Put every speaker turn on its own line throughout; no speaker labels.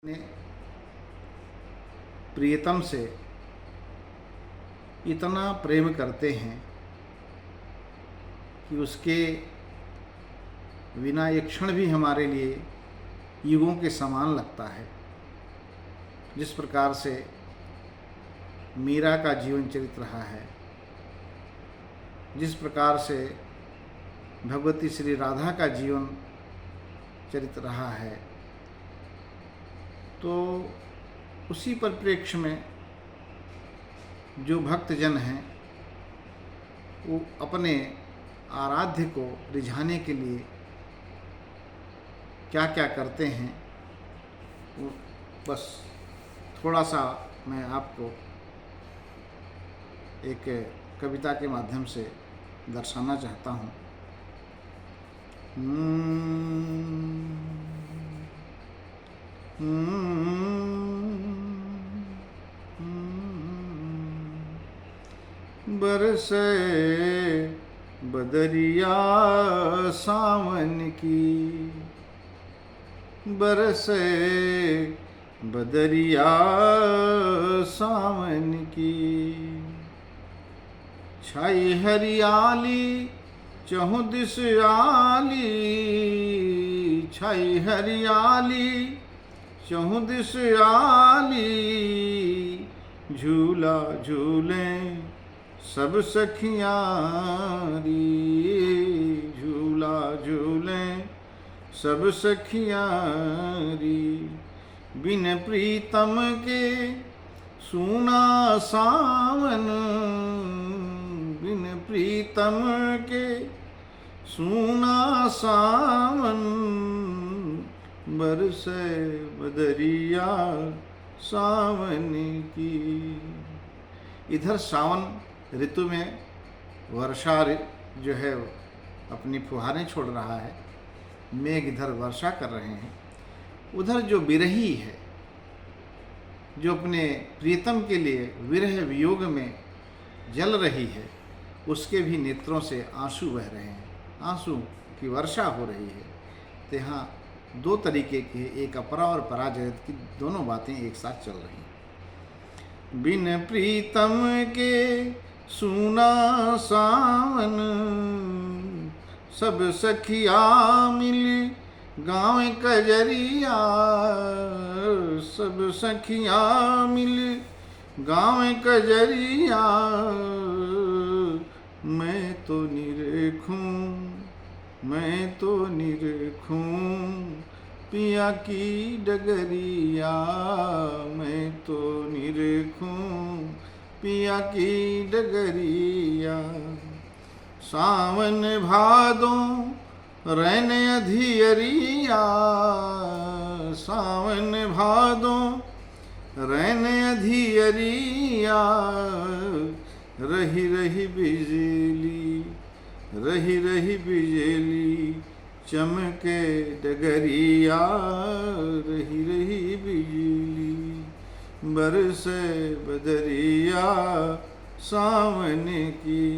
अपने प्रियतम से इतना प्रेम करते हैं कि उसके बिना एक क्षण भी हमारे लिए युगों के समान लगता है। जिस प्रकार से मीरा का जीवन चरित्र रहा है, जिस प्रकार से भगवती श्री राधा का जीवन चरित्र रहा है, तो उसी परिप्रेक्ष्य में जो भक्तजन हैं वो अपने आराध्य को रिझाने के लिए क्या क्या करते हैं, वो बस थोड़ा सा मैं आपको एक कविता के माध्यम से दर्शाना चाहता हूँ। बरसे बदरिया सावन की, बरसे बदरिया सावन की, छाई हरियाली चहुँ दिस आली, छाई हरियाली चहुँ दिस आली, झूला झूलें सब सखियाँ री, झूला झूलें सब सखियाँ री, बिन प्रीतम के सूना सावन, बिन प्रीतम के सूना सावन, बरसे बदरिया सावन की। इधर सावन ऋतु में वर्षा जो है अपनी फुहारें छोड़ रहा है, मेघ इधर वर्षा कर रहे हैं। उधर जो विरही है, जो अपने प्रियतम के लिए विरह वियोग में जल रही है, उसके भी नेत्रों से आंसू बह रहे हैं, आंसू की वर्षा हो रही है। तो यहाँ दो तरीके के, एक अपरा और पराजगत की दोनों बातें एक साथ चल रही हैं। बिन प्रीतम के सूना सावन, सब सखिया मिल गाँव कजरिया, सब सखिया मिल गाँव कजरिया, मैं तो निरेखूं, मैं तो निरेखूं पिया की डगरिया, मैं तो निरेखूं पिया की डगरिया। सावन भादों रैन अधियरिया, सावन भादों रैन अधियरिया, रही रही बिजली, रही रही बिजली चमके डगरिया, रही रही बिजली बरसे बदरिया सावन की।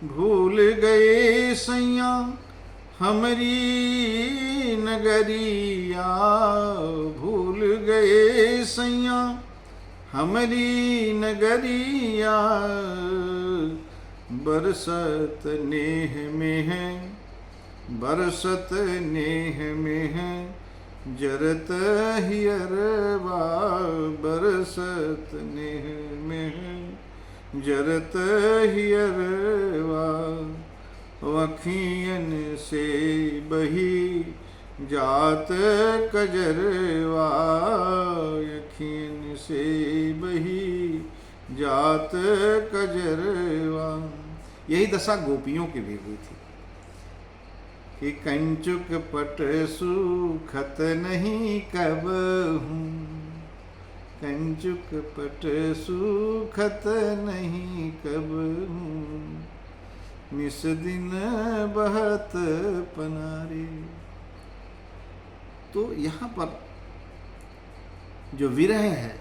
भूल गए सैया हमरी नगरिया, भूल गए सैया हमरी नगरिया, बरसत नेह में है, बरसत नेह में है जरत हियरवा, बरसत नेह में है जरत हियरवा, अखियन से बही जात कजरवा, अखियन से बही जात कजरवा। यही दशा गोपियों की भी हुई थी कि कंचुक पट सूखत नहीं कब हूँ, कंचुक पट सूखत नहीं कब हूँ, निस दिन बहत पनारे। तो यहाँ पर जो विरह है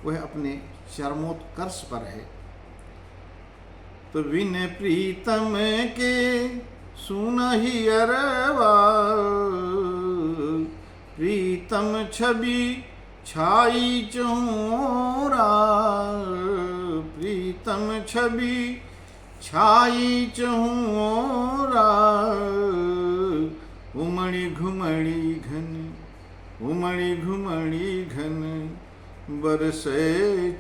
वह अपने चरमोत्कर्ष पर है। तो बिन प्रीतम के सुनहि अरवा, प्रीतम छवि छाई चहुरा, प्रीतम छवि छाई चहुरा, उमड़ी घुमड़ी घन, उमड़ी घुमड़ी घन, बरसे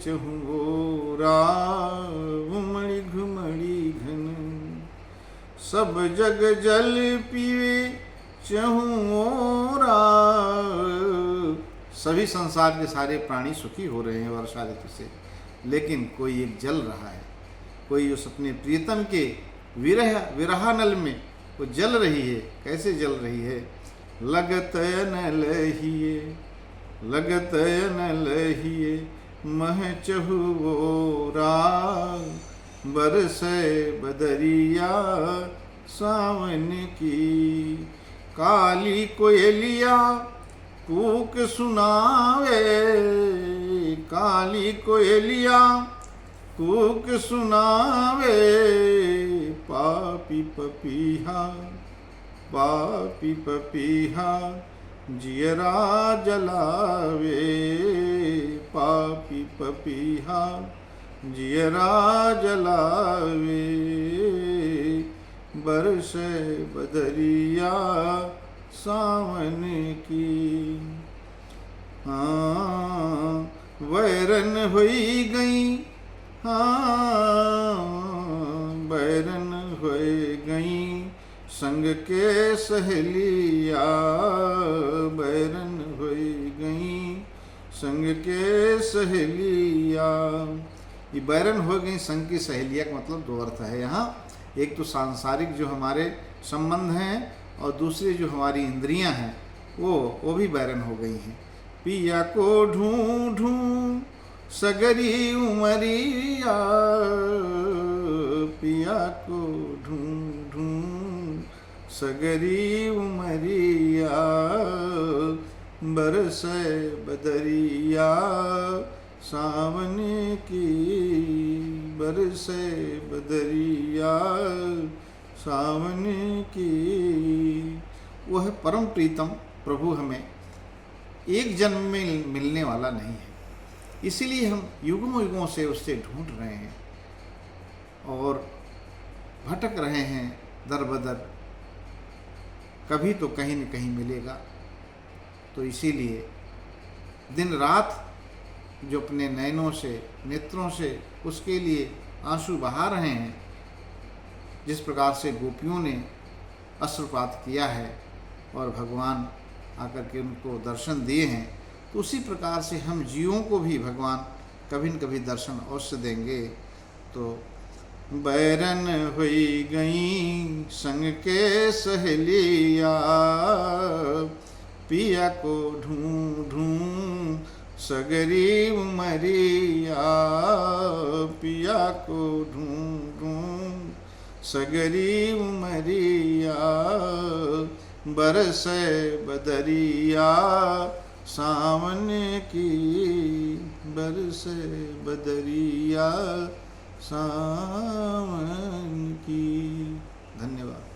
चहुरा, उमड़ी घुमड़ी घन। सब जग जल पीवे चहुरा, सभी संसार के सारे प्राणी सुखी हो रहे हैं वर्षा ऋतु से, लेकिन कोई एक जल रहा है, कोई उस अपने प्रियतम के विरहानल में वो जल रही है। कैसे जल रही है? लगत न लहिए, लगत न लहिए, मह चहुओरा, बरसे बदरिया सावन की। काली कोयलिया कूक सुनावे, काली कोयलिया कूक सुनावे, पापी पपीहा, पापी पपीहा, जियरा जलावे, पापी पपीहा, जियरा जलावे, बरसे बदरिया सावन की। हाँ वैरन हुई गई, हाँ बैरन हुए गई, संग के सहेलिया, बैरन हुई गई, संग के सहेलिया। ये बैरन हो गई संग की सहेलिया का मतलब दो अर्थ है यहाँ। एक तो सांसारिक जो हमारे संबंध हैं और दूसरी जो हमारी इंद्रियां हैं वो भी बैरन हो गई हैं। पिया को ढूंढूं सगरी उमरिया, पिया को ढूंढूं सगरी उमरिया, बरसे बदरिया सावन की, बरसे बदरिया सावन की। वह परम प्रीतम प्रभु हमें एक जन्म में मिलने वाला नहीं है, इसीलिए हम युगों युगों से उससे ढूंढ रहे हैं और भटक रहे हैं दर बदर। कभी तो कहीं न कहीं मिलेगा। तो इसीलिए दिन रात जो अपने नयनों से, नेत्रों से उसके लिए आंसू बहा रहे हैं, जिस प्रकार से गोपियों ने अश्रुपात किया है और भगवान आकर के उनको दर्शन दिए हैं, तो उसी प्रकार से हम जीवों को भी भगवान कभी न कभी दर्शन अवश्य देंगे। तो बैरन हुई गई संग के सहेलिया, पिया को ढूंढूं सगरी उमरिया, पिया को ढूंढूं सगरी उमरिया, बरसे बदरिया सावन की, बरसे बदरिया सावन की। धन्यवाद।